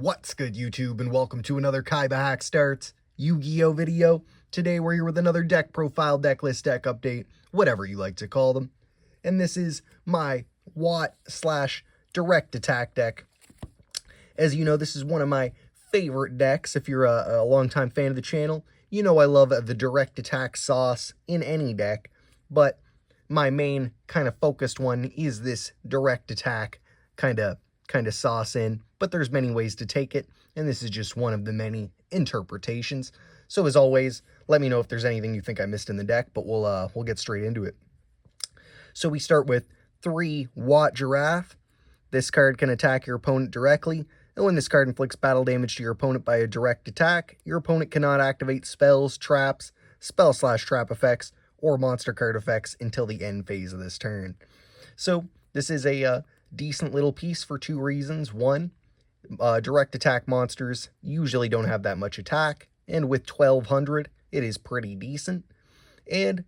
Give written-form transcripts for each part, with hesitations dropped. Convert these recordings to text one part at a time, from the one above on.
What's good, YouTube, and welcome to another KaibaHacksDartz Yu-Gi-Oh video. Today we're here with another deck profile, deck list, deck update, whatever you like to call them. And this is my Watt/Direct Attack deck. As you know, this is one of my favorite decks. If you're a longtime fan of the channel, you know I love the Direct Attack sauce in any deck. But my main kind of focused one is this Direct Attack kind of sauce in, but there's many ways to take it, and this is just one of the many interpretations. So as always, let me know if there's anything you think I missed in the deck, but we'll get straight into it. So we start with 3 Watt Giraffe. This card can attack your opponent directly, and when this card inflicts battle damage to your opponent by a direct attack, your opponent cannot activate spells, traps, spell/trap effects, or monster card effects until the end phase of this turn. So this is a decent little piece for 2 reasons. One, direct attack monsters usually don't have that much attack, and with 1200 it is pretty decent. And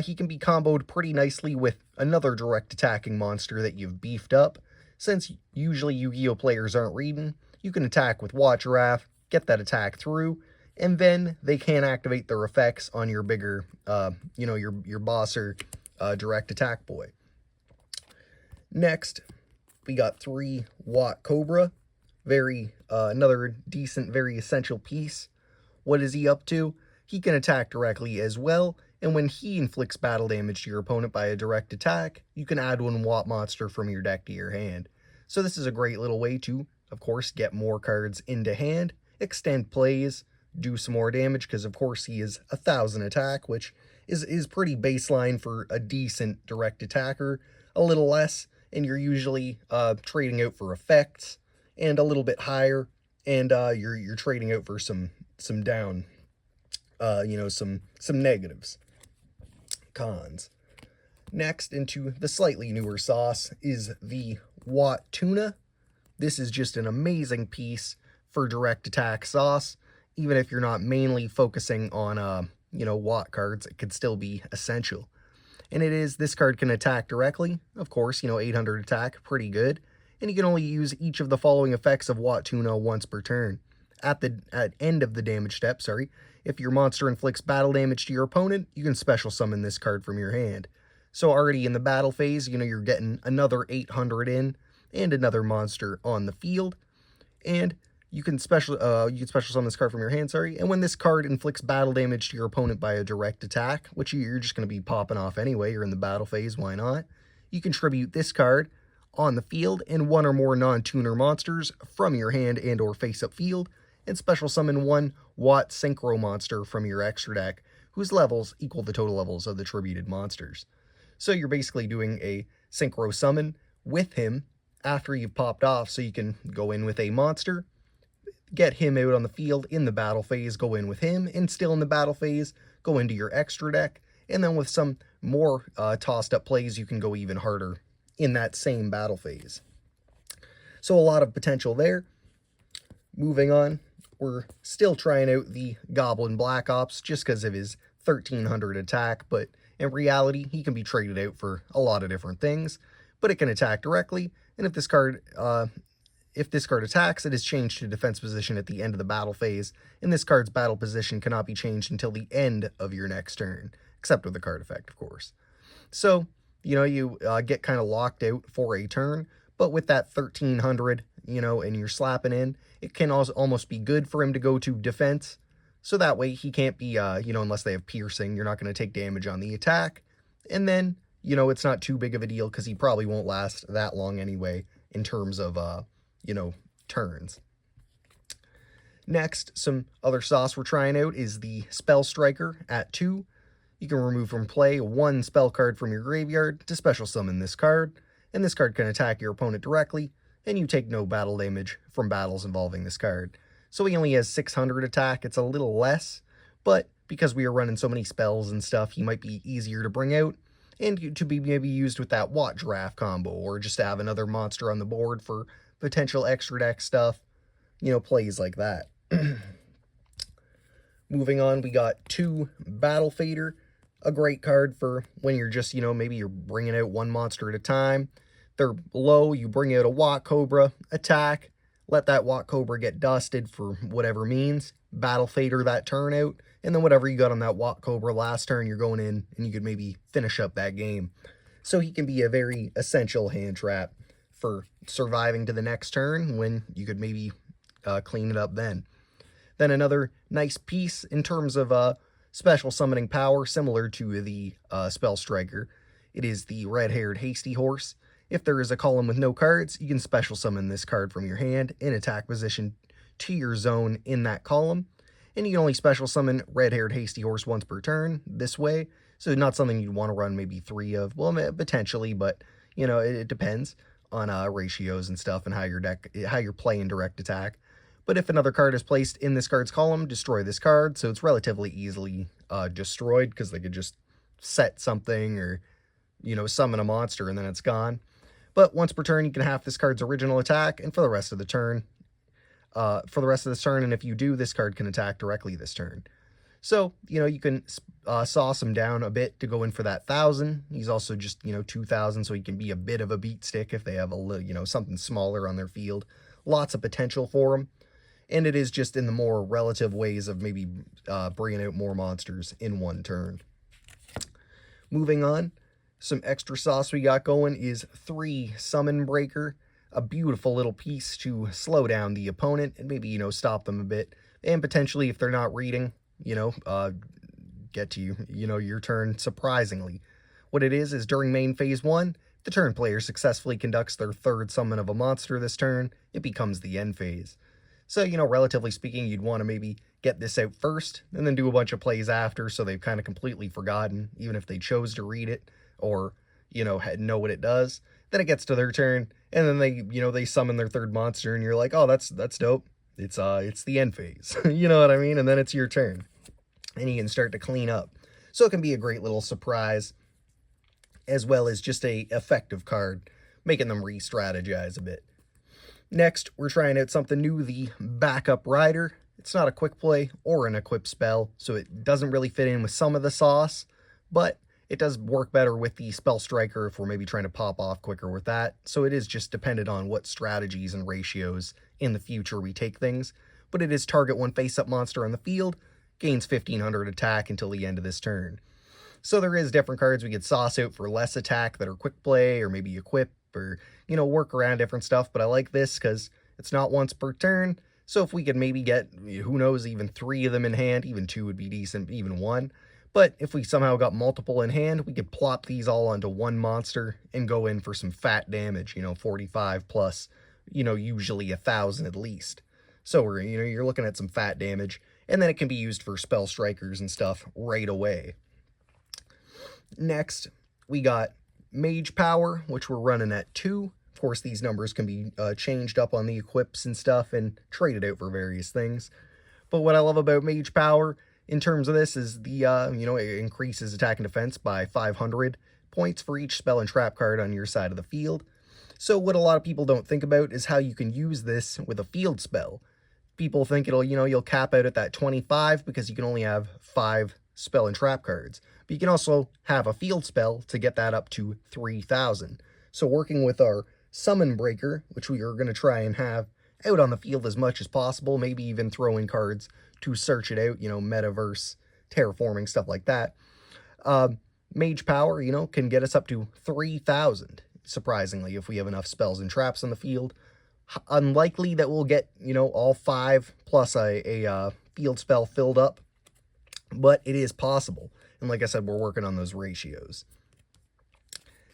he can be comboed pretty nicely with another direct attacking monster that you've beefed up. Since usually Yu-Gi-Oh players aren't reading, you can attack with Watt Giraffe, get that attack through, and then they can activate their effects on your bigger, your boss or direct attack boy. Next, we got 3 Watt Cobra. Another decent, very essential piece. What is he up to? He can attack directly as well, and when he inflicts battle damage to your opponent by a direct attack, you can add 1 Watt monster from your deck to your hand. So this is a great little way to, of course, get more cards into hand, extend plays, do some more damage, because of course he is 1000 attack, which is pretty baseline for a decent direct attacker. A little less, and you're usually trading out for effects, and a little bit higher, and you're trading out for some down, some negatives, cons. Next, into the slightly newer sauce is the Wattuna. This is just an amazing piece for direct attack sauce. Even if you're not mainly focusing on Watt cards, it could still be essential. And this card can attack directly, of course, 800 attack, pretty good. And you can only use each of the following effects of Wattuna once per turn. At end of the damage step, if your monster inflicts battle damage to your opponent, you can special summon this card from your hand. So already in the battle phase, you're getting another 800 in, and another monster on the field. And you can special summon this card from your hand, and when this card inflicts battle damage to your opponent by a direct attack, which you're just going to be popping off anyway, you're in the battle phase, why not? You can tribute this card on the field and 1 or more non-tuner monsters from your hand and or face-up field, and special summon 1 Watt synchro monster from your extra deck, whose levels equal the total levels of the tributed monsters. So you're basically doing a synchro summon with him after you've popped off, so you can go in with a monster, get him out on the field in the battle phase, go in with him, and still in the battle phase, go into your extra deck, and then with some more tossed up plays, you can go even harder in that same battle phase. So a lot of potential there. Moving on, we're still trying out the Goblin Black Ops just because of his 1300 attack, but in reality, he can be traded out for a lot of different things, but it can attack directly, and if this card attacks, it is changed to defense position at the end of the battle phase, and this card's battle position cannot be changed until the end of your next turn, except with the card effect, of course. So, you get kind of locked out for a turn, but with that 1300, and you're slapping in, it can also almost be good for him to go to defense, so that way he can't be, unless they have piercing, you're not going to take damage on the attack, and then, it's not too big of a deal because he probably won't last that long anyway in terms of, turns. Next, some other sauce we're trying out is the Spell Striker at 2. You can remove from play 1 spell card from your graveyard to special summon this card, and this card can attack your opponent directly, and you take no battle damage from battles involving this card. So he only has 600 attack, it's a little less, but because we are running so many spells and stuff, he might be easier to bring out, and to be maybe used with that Watt Giraffe combo, or just to have another monster on the board for potential extra deck stuff, plays like that. Moving on, we got 2 Battle Fader, a great card for when you're just, maybe you're bringing out 1 monster at a time. They're low, you bring out a Watt Cobra, attack, let that Watt Cobra get dusted for whatever means, battle fader that turn out, and then whatever you got on that Watt Cobra last turn, you're going in and you could maybe finish up that game. So he can be a very essential hand trap for surviving to the next turn when you could maybe clean it up then. Then another nice piece in terms of special summoning power, similar to the Spell Striker. It is the red-haired Hasty Horse. If there is a column with no cards, you can special summon this card from your hand in attack position to your zone in that column. And you can only special summon red-haired Hasty Horse once per turn this way. So not something you'd want to run maybe 3 of. Well, potentially, but, you know, it depends on ratios and stuff and how you're playing direct attack. But if another card is placed in this card's column, destroy this card. So it's relatively easily destroyed because they could just set something or, you know, summon a monster and then it's gone. But once per turn, you can half this card's original attack, and for the rest of the turn, and if you do, this card can attack directly this turn. So, you know, you can sauce him down a bit to go in for that 1,000. He's also just, you know, 2,000, so he can be a bit of a beat stick if they have something smaller on their field. Lots of potential for him. And it is just in the more relative ways of maybe bringing out more monsters in one turn. Moving on, some extra sauce we got going is 3 Summon Breaker, a beautiful little piece to slow down the opponent and maybe, you know, stop them a bit. And potentially, if they're not reading, you know, get to you know, your turn surprisingly. What it is during main phase 1, the turn player successfully conducts their 3rd summon of a monster this turn, it becomes the end phase. So, you know, relatively speaking, you'd want to maybe get this out first and then do a bunch of plays after so they've kind of completely forgotten, even if they chose to read it or, you know what it does. Then it gets to their turn and then they summon their 3rd monster and you're like, oh, that's dope. It's the end phase. You know what I mean? And then it's your turn and you can start to clean up. So it can be a great little surprise as well as just a effective card, making them re-strategize a bit. Next, we're trying out something new, the Backup Rider. It's not a quick play or an equip spell, so it doesn't really fit in with some of the sauce, but it does work better with the Spell Striker if we're maybe trying to pop off quicker with that. So it is just dependent on what strategies and ratios in the future we take things. But it is target 1 face-up monster on the field, gains 1,500 attack until the end of this turn. So there is different cards we could sauce out for less attack that are quick play or maybe equip or, you know, work around different stuff. But I like this because it's not once per turn. So if we could maybe get, who knows, even 3 of them in hand, even 2 would be decent, even 1. But if we somehow got multiple in hand, we could plop these all onto 1 monster and go in for some fat damage, you know, 45 plus, you know, usually 1,000 at least. So you're looking at some fat damage, and then it can be used for Spell Strikers and stuff right away. Next, we got Mage Power, which we're running at 2. Of course, these numbers can be changed up on the equips and stuff and traded out for various things. But what I love about Mage Power in terms of this is the, it increases attack and defense by 500 points for each spell and trap card on your side of the field. So what a lot of people don't think about is how you can use this with a field spell. People think you'll cap out at that 25 because you can only have 5 spell and trap cards. But you can also have a field spell to get that up to 3,000. So working with our Summon Breaker, which we are going to try and have out on the field as much as possible, maybe even throw in cards to search it out, metaverse, terraforming, stuff like that. Mage Power, can get us up to 3,000, surprisingly, if we have enough spells and traps on the field. Unlikely that we'll get, all 5 plus a field spell filled up, but it is possible. And like I said, we're working on those ratios.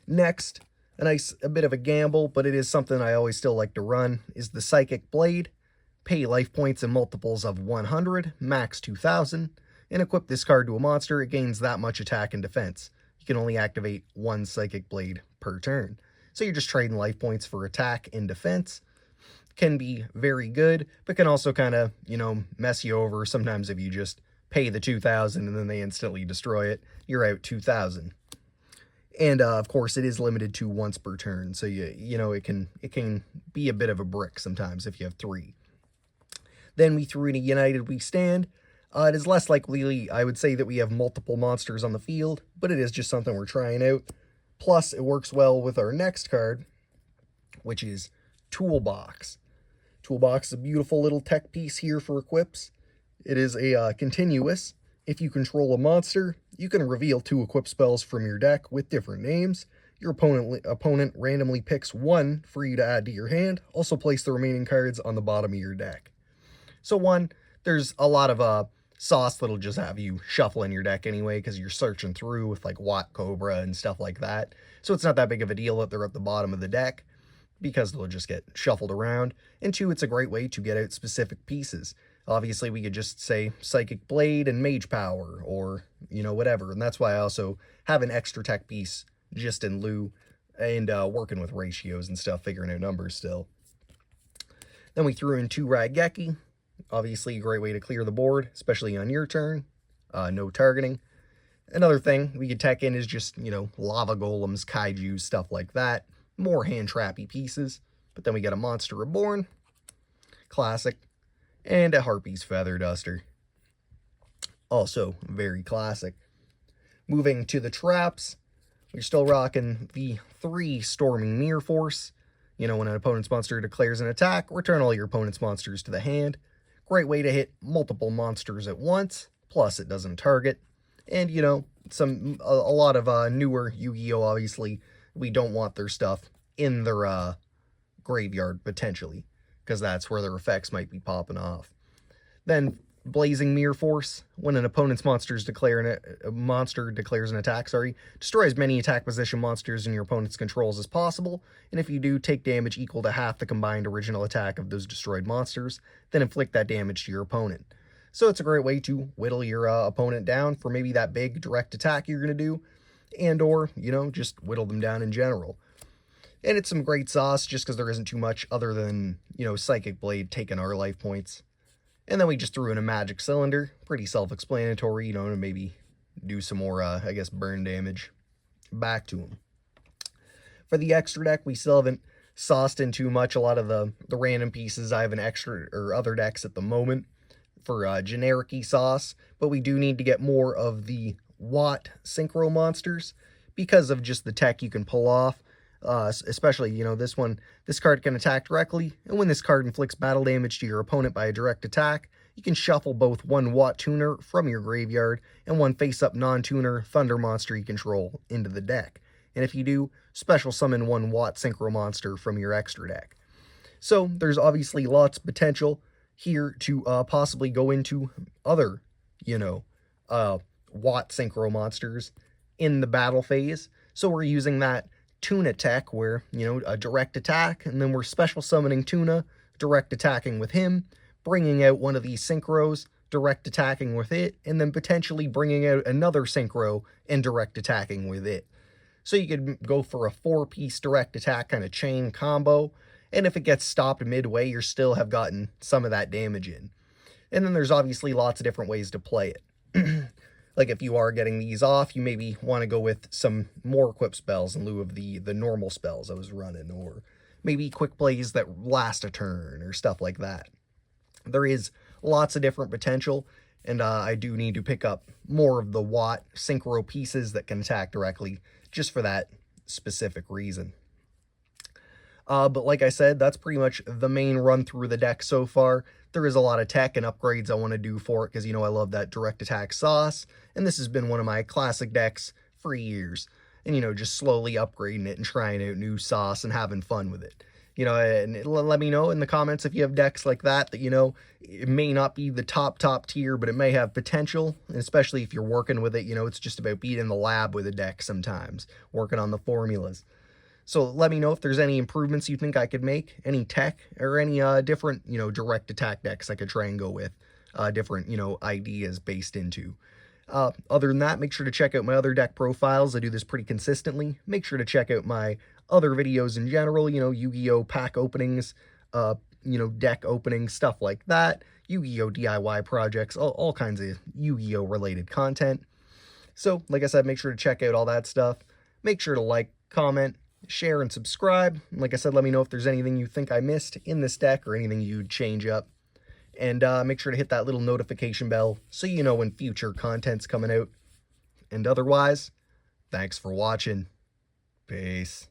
Next, a bit of a gamble, but it is something I always still like to run, is the Psychic Blade. Pay life points in multiples of 100, max 2,000, and equip this card to a monster. It gains that much attack and defense. You can only activate 1 Psychic Blade per turn. So you're just trading life points for attack and defense. Can be very good, but can also kind of, mess you over. Sometimes if you just pay the 2,000 and then they instantly destroy it, you're out 2,000. And of course, it is limited to once per turn, so it can be a bit of a brick sometimes if you have 3. Then we threw in a United We Stand. It is less likely, I would say, that we have multiple monsters on the field, but it is just something we're trying out. Plus, it works well with our next card, which is Toolbox. toolbox is a beautiful little tech piece here for equips. It is a continuous. If you control a monster, you can reveal 2 equip spells from your deck with different names. Your opponent randomly picks 1 for you to add to your hand. Also place the remaining cards on the bottom of your deck. So 1, there's a lot of sauce that'll just have you shuffle in your deck anyway because you're searching through with like Watt Cobra and stuff like that. So it's not that big of a deal that they're at the bottom of the deck because they'll just get shuffled around. And 2, it's a great way to get out specific pieces. Obviously, we could just say Psychic Blade and Mage Power or, whatever. And that's why I also have an extra tech piece just in lieu and working with ratios and stuff, figuring out numbers still. Then we threw in 2 Raigeki. Obviously, a great way to clear the board, especially on your turn. No targeting. Another thing we could tech in is just, lava golems, kaiju, stuff like that. More hand trappy pieces. But then we get a Monster Reborn. Classic. And a Harpy's Feather Duster. Also very classic. Moving to the traps, we're still rocking the 3 Storming Mirror Force. When an opponent's monster declares an attack, return all your opponent's monsters to the hand. Great way to hit multiple monsters at once, plus it doesn't target. And, a lot of newer Yu-Gi-Oh! Obviously, we don't want their stuff in their graveyard, potentially, because that's where their effects might be popping off. Then, Blazing Mirror Force. When an opponent's monster declares an attack, destroy as many attack position monsters in your opponent's controls as possible, and if you do, take damage equal to half the combined original attack of those destroyed monsters, then inflict that damage to your opponent. So it's a great way to whittle your opponent down for maybe that big direct attack you're going to do, and or, just whittle them down in general. And it's some great sauce just because there isn't too much other than, Psychic Blade taking our life points. And then we just threw in a Magic Cylinder. Pretty self-explanatory, to maybe do some more, burn damage back to him. For the extra deck, we still haven't sauced in too much. A lot of the random pieces, I have an extra or other decks at the moment for generic-y sauce. But we do need to get more of the Watt synchro monsters because of just the tech you can pull off. Especially, this card can attack directly, and when this card inflicts battle damage to your opponent by a direct attack, you can shuffle both 1 Wattuna from your graveyard and 1 face-up non-tuner thunder monster you control into the deck. And if you do, special summon 1 Watt synchro monster from your extra deck. So, there's obviously lots of potential here to possibly go into other, Watt synchro monsters in the battle phase. So we're using that Tuna tech where, a direct attack, and then we're special summoning Tuna, direct attacking with him, bringing out one of these synchros, direct attacking with it, and then potentially bringing out another synchro and direct attacking with it. So you could go for a 4-piece direct attack kind of chain combo, and if it gets stopped midway, you still have gotten some of that damage in. And then there's obviously lots of different ways to play it. Like if you are getting these off, you maybe want to go with some more equip spells in lieu of the normal spells I was running, or maybe quick plays that last a turn or stuff like that. There is lots of different potential, and I do need to pick up more of the Watt synchro pieces that can attack directly just for that specific reason. But like I said, that's pretty much the main run through the deck so far. There is a lot of tech and upgrades I want to do for it because, I love that direct attack sauce. And this has been one of my classic decks for years. And, just slowly upgrading it and trying out new sauce and having fun with it. And let me know in the comments if you have decks like that, it may not be the top tier, but it may have potential. And especially if you're working with it, it's just about being in the lab with a deck sometimes, working on the formulas. So let me know if there's any improvements you think I could make, any tech, or any different, direct attack decks I could try and go with, different, ideas based into. Other than that, make sure to check out my other deck profiles. I do this pretty consistently. Make sure to check out my other videos in general, Yu-Gi-Oh! Pack openings, deck openings, stuff like that, Yu-Gi-Oh! DIY projects, all kinds of Yu-Gi-Oh! Related content. So, like I said, make sure to check out all that stuff. Make sure to like, comment, share, and subscribe. Like I said, let me know if there's anything you think I missed in this deck or anything you'd change up. And make sure to hit that little notification bell so you know when future content's coming out. And otherwise, thanks for watching. Peace.